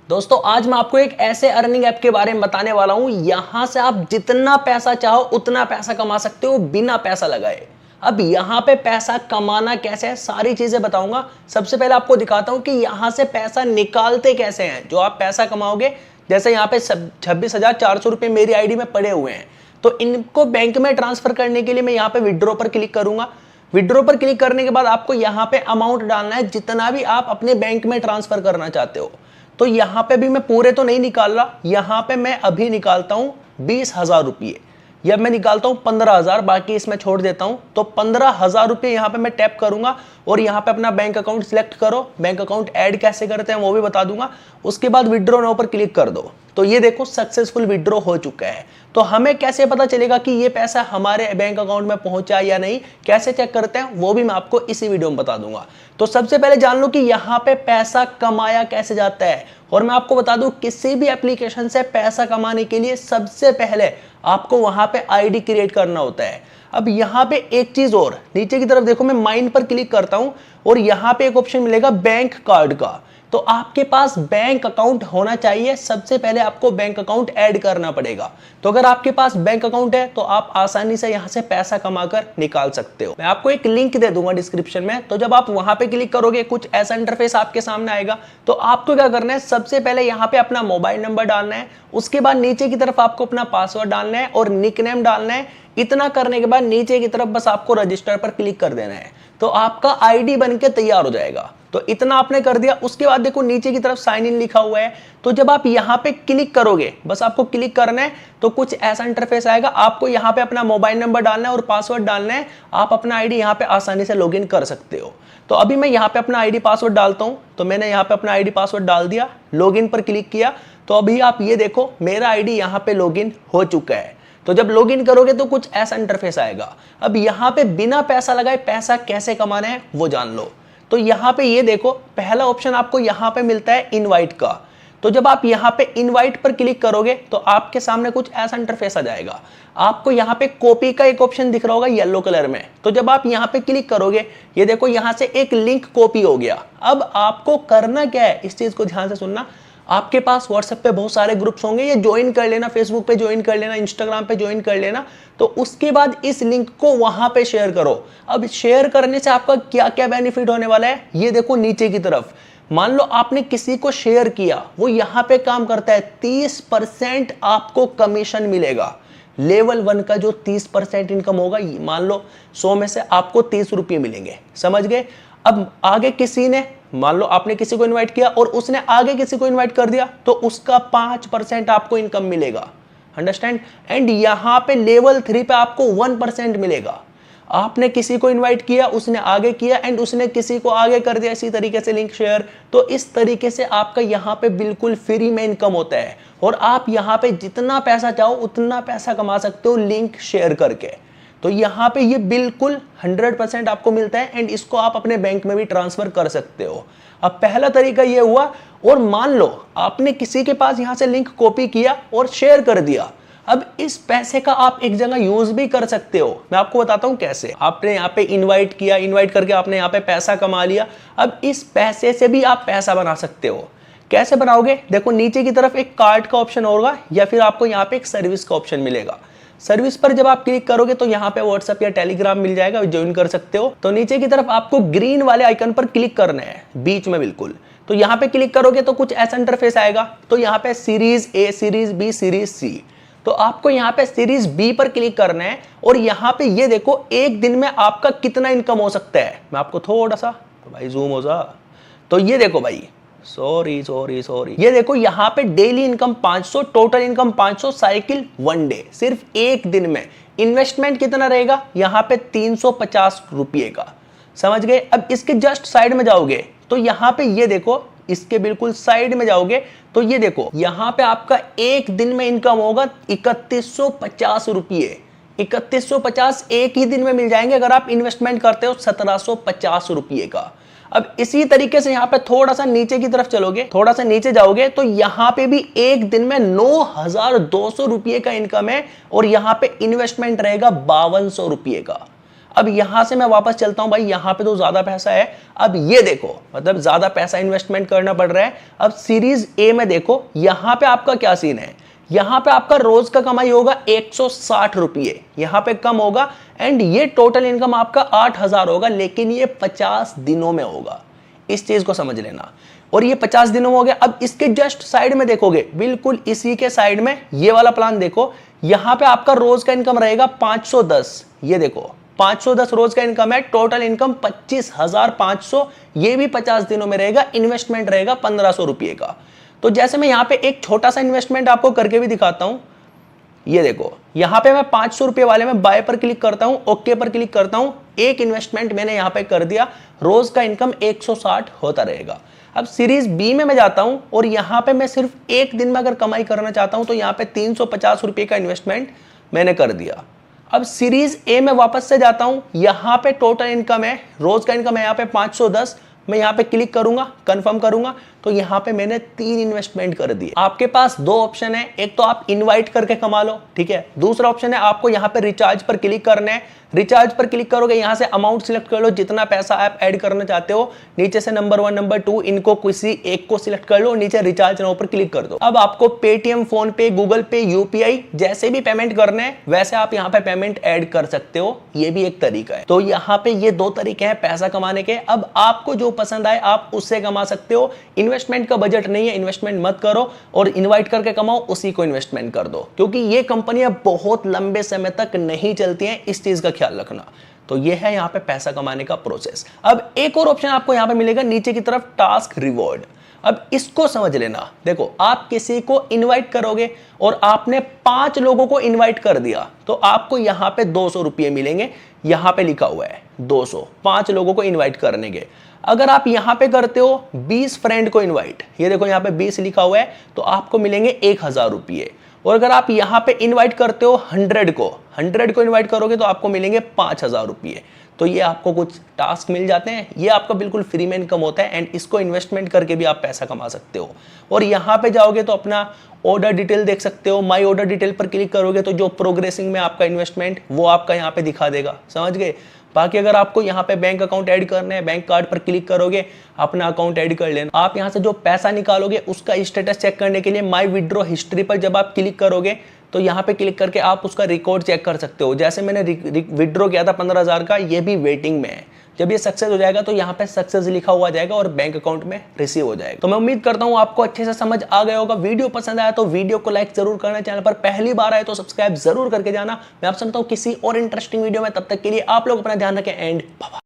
दोस्तों आज मैं आपको एक ऐसे अर्निंग ऐप के बारे में बताने वाला हूं, यहां से आप जितना पैसा चाहो उतना पैसा कमा सकते हो बिना पैसा लगाए। अब यहां पे पैसा कमाना कैसे है सारी चीजें बताऊंगा। सबसे पहले आपको दिखाता हूं कि यहां से पैसा निकालते कैसे हैं। जो आप पैसा कमाओगे, जैसे यहाँ पे 26,400 रुपये मेरी आईडी में पड़े हुए हैं, तो इनको बैंक में ट्रांसफर करने के लिए मैं यहाँ पे विड्रॉ पर क्लिक करूंगा। विड्रॉ पर क्लिक करने के बाद आपको यहाँ पे अमाउंट डालना है जितना भी आप अपने बैंक में ट्रांसफर करना चाहते हो। तो यहाँ पे भी मैं पूरे तो नहीं निकाल रहा, यहाँ पे मैं अभी निकालता हूँ 20,000 रुपये, या मैं निकालता हूँ 15,000, बाकी इसमें छोड़ देता हूँ। तो 15,000 रुपये यहाँ पे मैं टैप करूंगा और यहाँ पे अपना बैंक अकाउंट सिलेक्ट करो। बैंक अकाउंट ऐड कैसे करते हैं वो भी बता दूंगा। उसके बाद विड्रॉ नाउ पर क्लिक कर दो। तो ये देखो सक्सेसफुल विड्रॉ हो चुका है। तो हमें कैसे पता चलेगा कि ये पैसा हमारे बैंक अकाउंट में पहुंचा या नहीं, कैसे चेक करते हैं वो भी मैं आपको इसी वीडियो में बता दूंगा। तो सबसे पहले जान लो कि यहाँ पे पैसा कमाया कैसे जाता है। और मैं आपको बता दूं, किसी भी एप्लीकेशन से पैसा कमाने के लिए सबसे पहले आपको वहां पे आईडी क्रिएट करना होता है। अब यहाँ पे एक चीज और, नीचे की तरफ देखो, मैं माइन पर क्लिक करता हूं और यहाँ पे एक ऑप्शन मिलेगा बैंक कार्ड का। तो आपके पास बैंक अकाउंट होना चाहिए। सबसे पहले आपको बैंक अकाउंट ऐड करना पड़ेगा। तो अगर आपके पास बैंक अकाउंट है तो आप आसानी से यहां से पैसा कमाकर निकाल सकते हो। मैं आपको एक लिंक दे दूंगा डिस्क्रिप्शन में। तो जब आप वहां पे क्लिक करोगे कुछ ऐसा इंटरफेस आपके सामने आएगा। तो आपको क्या करना है, सबसे पहले यहाँ पे अपना मोबाइल नंबर डालना है। उसके बाद नीचे की तरफ आपको अपना पासवर्ड डालना है और निकनेम डालना है। इतना करने के बाद नीचे की तरफ बस आपको रजिस्टर पर क्लिक कर देना है, तो आपका आईडी बनके तैयार हो जाएगा। तो इतना आपने कर दिया। उसके बाद देखो नीचे की तरफ साइन इन लिखा हुआ है। तो जब आप यहाँ पे क्लिक करोगे, बस आपको क्लिक करना है, तो कुछ ऐसा इंटरफेस आएगा। आपको यहाँ पे अपना मोबाइल नंबर डालना है और पासवर्ड डालना है। आप अपना आईडी यहाँ पे आसानी से लॉगिन कर सकते हो। तो अभी मैं यहाँ पे अपना आईडी पासवर्ड डालता हूँ। तो मैंने यहाँ पे अपना आईडी पासवर्ड डाल दिया, लॉगिन पर क्लिक किया। तो अभी आप ये देखो मेरा आईडी यहाँ पे लॉगिन हो चुका है। तो जब लॉगिन करोगे तो कुछ ऐसा इंटरफेस आएगा। अब यहाँ पे बिना पैसा लगाए पैसा कैसे कमाना है वो जान लो। तो यहाँ पे ये देखो, पहला ऑप्शन आपको यहाँ पे मिलता है इनवाइट का। तो जब आप यहाँ पे इनवाइट पर क्लिक करोगे तो आपके सामने कुछ ऐसा इंटरफेस आ जाएगा। आपको यहाँ पे कॉपी का एक ऑप्शन दिख रहा होगा येलो कलर में। तो जब आप यहाँ पे क्लिक करोगे, ये देखो यहाँ से एक लिंक कॉपी हो गया। अब आपको करना क्या है, इस चीज को ध्यान से सुनना। आपके पास व्हाट्सएप पे बहुत सारे ग्रुप्स होंगे, ये ज्वाइन कर लेना, फेसबुक पे ज्वाइन कर लेना, इंस्टाग्राम पे ज्वाइन कर लेना। तो उसके बाद इस लिंक को वहां पे शेयर करो। अब शेयर करने से आपका क्या क्या बेनिफिट होने वाला है, ये देखो नीचे की तरफ। मान लो आपने किसी को शेयर किया, वो यहां पे काम करता है, 30% आपको कमीशन मिलेगा। लेवल 1 का जो 30% इनकम होगा, मान लो 100 में से आपको 30 रुपये मिलेंगे, समझ गए। अब आगे किसी ने, मान लो आपने किसी को इनवाइट किया और उसने आगे किसी को इनवाइट कर दिया, तो उसका 5% आपको इनकम मिलेगा, अंडरस्टैंड। एंड यहां पे लेवल 3 पे आपको 1% मिलेगा। आपने किसी को इनवाइट किया, उसने आगे किया एंड उसने किसी को आगे कर दिया, इसी तरीके से लिंक शेयर। तो इस तरीके से आपका यहाँ पे बिल्कुल फ्री में इनकम होता है और आप यहाँ पे जितना पैसा चाहो उतना पैसा कमा सकते हो लिंक शेयर करके। तो यहाँ पे ये बिल्कुल 100% आपको मिलता है एंड इसको आप अपने बैंक में भी ट्रांसफर कर सकते हो। अब पहला तरीका ये हुआ। और मान लो आपने किसी के पास यहाँ से लिंक कॉपी किया और शेयर कर दिया। अब इस पैसे का आप एक जगह यूज भी कर सकते हो। मैं आपको बताता हूँ कैसे। आपने यहाँ पे इनवाइट किया, इनवाइट करके आपने यहाँ पे पैसा कमा लिया। अब इस पैसे से भी आप पैसा बना सकते हो। कैसे बनाओगे, देखो नीचे की तरफ एक कार्ड का ऑप्शन होगा या फिर आपको यहाँ पे एक सर्विस का ऑप्शन मिलेगा। सर्विस पर जब आप क्लिक करोगे तो यहाँ पे व्हाट्सएप या टेलीग्राम मिल जाएगा, ज्वाइन कर सकते हो। तो नीचे की तरफ आपको ग्रीन वाले आइकन पर क्लिक करना है, बीच में बिल्कुल। तो यहाँ पे क्लिक करोगे तो कुछ ऐसा इंटरफेस आएगा। तो यहाँ पे series A, series B, series C. तो आपको यहाँ पे सीरीज बी पर क्लिक करना है और यहाँ पे ये देखो एक दिन में आपका कितना इनकम हो सकता है। मैं आपको थोड़ा सा, तो भाई जूम हो जा। तो ये देखो भाई, सॉरी, ये देखो यहाँ पे daily income 500, total income 500, cycle 1 day, सिर्फ एक दिन में। इन्वेस्टमेंट कितना रहेगा, यहाँ पे 350 रुपये का, समझ गए। अब इसके जस्ट साइड में जाओगे तो यहाँ पे ये देखो, इसके बिल्कुल साइड में जाओगे तो ये देखो यहाँ पे आपका एक दिन में इनकम होगा 3150 रुपये। 3150 एक ही दिन में मिल जाएंगे अगर आप इन्वेस्टमेंट करते हो 1750 रुपये का। अब इसी तरीके से यहाँ पे थोड़ा सा नीचे की तरफ चलोगे, थोड़ा सा नीचे जाओगे तो यहाँ पे भी एक दिन में 9,200 रुपये का इनकम है और यहाँ पे इन्वेस्टमेंट रहेगा 5200 रुपये का। अब यहां से मैं वापस चलता हूं भाई, यहां पे तो ज्यादा पैसा है। अब ये देखो, मतलब ज्यादा पैसा इन्वेस्टमेंट करना पड़ रहा है। अब सीरीज ए में देखो, यहां पे आपका क्या सीन है, यहां पे आपका रोज का कमाई होगा 160 रुपये, यहां पे कम होगा। एंड ये टोटल इनकम आपका 8000 होगा, लेकिन ये 50 दिनों में होगा, इस चीज को समझ लेना। और ये 50 दिनों में हो गया। अब इसके जस्ट साइड में देखोगे, बिल्कुल इसी के साइड में ये वाला प्लान देखो, यहां पे आपका रोज का इनकम रहेगा 510। ये देखो 510 रोज का इनकम है, टोटल इनकम 25,500, ये भी 50 दिनों में रहेगा। इन्वेस्टमेंट रहेगा 1500 रुपये का। तो जैसे मैं यहां पे एक छोटा सा इन्वेस्टमेंट आपको करके भी दिखाता हूं, ये देखो यहां पे मैं 500 रुपए वाले में बाय पर क्लिक करता हूं, ओके पर क्लिक करता हूं, एक इन्वेस्टमेंट मैंने यहां पे कर दिया, रोज का इनकम 160 होता रहेगा। अब सीरीज बी में मैं जाता हूं और यहां पे मैं सिर्फ एक दिन में अगर कमाई करना चाहता हूं तो यहां पे 350 रुपए का इन्वेस्टमेंट मैंने कर दिया। अब सीरीज ए में वापस से जाता हूं, यहां पे टोटल इनकम है, रोज का इनकम है यहां पे 510, मैं यहां पे क्लिक करूंगा, कंफर्म करूंगा, तो यहां पे मैंने 3 इन्वेस्टमेंट कर दिए। आपके पास 2 ऑप्शन है, एक तो आप इनवाइट करके कमा लो, ठीक है। दूसरा ऑप्शन है आपको यहां पे रिचार्ज पर क्लिक करना है। रिचार्ज पर क्लिक करोगे, यहां से अमाउंट सिलेक्ट कर लो, जितना पैसा आप ऐड करना चाहते हो, नीचे से नंबर 1 नंबर 2 इनको किसी एक को सिलेक्ट कर लो, नीचे रिचार्ज नाउ पर क्लिक कर दो। अब आपको पेटीएम, फोन पे, गूगल पे, यूपीआई जैसे भी पेमेंट करने हैं वैसे आप यहां पे पेमेंट ऐड कर सकते हो, ये भी एक तरीका है। तो यहां पे ये 2 तरीके हैं पैसा कमाने के। अब आपको जो पसंद आए आप उससे कमा सकते हो। इन्वेस्टमेंट का बजट नहीं है, इन्वेस्टमेंट मत करो और इनवाइट करके कमाओ, उसी को इन्वेस्टमेंट कर दो, क्योंकि ये कंपनियां बहुत लंबे समय तक नहीं चलती हैं, इस चीज का ख्याल रखना। तो ये है यहां पे पैसा कमाने का प्रोसेस। अब एक और ऑप्शन आपको यहां पे मिलेगा नीचे की तरफ, टास्क रिवॉर्ड। अब इसको समझ लेना, देखो आप किसी को इनवाइट करोगे और आपने 5 लोगों को इनवाइट कर दिया तो आपको यहां पे 200 रुपये मिलेंगे, यहां पे लिखा हुआ है 200, 5 लोगों को इनवाइट करने के। अगर आप यहां पे करते हो 20 फ्रेंड को इनवाइट, ये देखो यहां पे 20 लिखा हुआ है, तो आपको मिलेंगे 1000 रुपये। और अगर आप यहां पे इनवाइट करते हो 100 को इनवाइट करोगे तो आपको मिलेंगे 5000 रुपये। तो ये आपको कुछ टास्क मिल जाते हैं, ये आपका बिल्कुल फ्री में इनकम होता है। एंड इसको इन्वेस्टमेंट करके भी आप पैसा कमा सकते हो। और यहाँ पे जाओगे तो अपना ऑर्डर डिटेल देख सकते हो, माई ऑर्डर डिटेल पर क्लिक करोगे तो जो प्रोग्रेसिंग में आपका इन्वेस्टमेंट वो आपका यहाँ पे दिखा देगा, समझ गए। बाकी अगर आपको यहाँ पे बैंक अकाउंट ऐड करना है, बैंक कार्ड पर क्लिक करोगे, अपना अकाउंट ऐड कर लेना। आप यहाँ से जो पैसा निकालोगे उसका स्टेटस चेक करने के लिए माई विड्रॉ हिस्ट्री पर जब आप क्लिक करोगे तो यहाँ पे क्लिक करके आप उसका रिकॉर्ड चेक कर सकते हो। जैसे मैंने विड्रॉ किया था 15,000 का, ये भी वेटिंग में है। जब ये सक्सेस हो जाएगा तो यहाँ पे सक्सेस लिखा हुआ जाएगा और बैंक अकाउंट में रिसीव हो जाएगा। तो मैं उम्मीद करता हूँ आपको अच्छे से समझ आ गया होगा। वीडियो पसंद आया तो वीडियो को लाइक जरूर करना, चैनल पर पहली बार आए तो सब्सक्राइब जरूर करके जाना। मैं आपसे मिलता हूँ किसी और इंटरेस्टिंग वीडियो में, तब तक के लिए आप लोग अपना ध्यान रखें एंड बाय।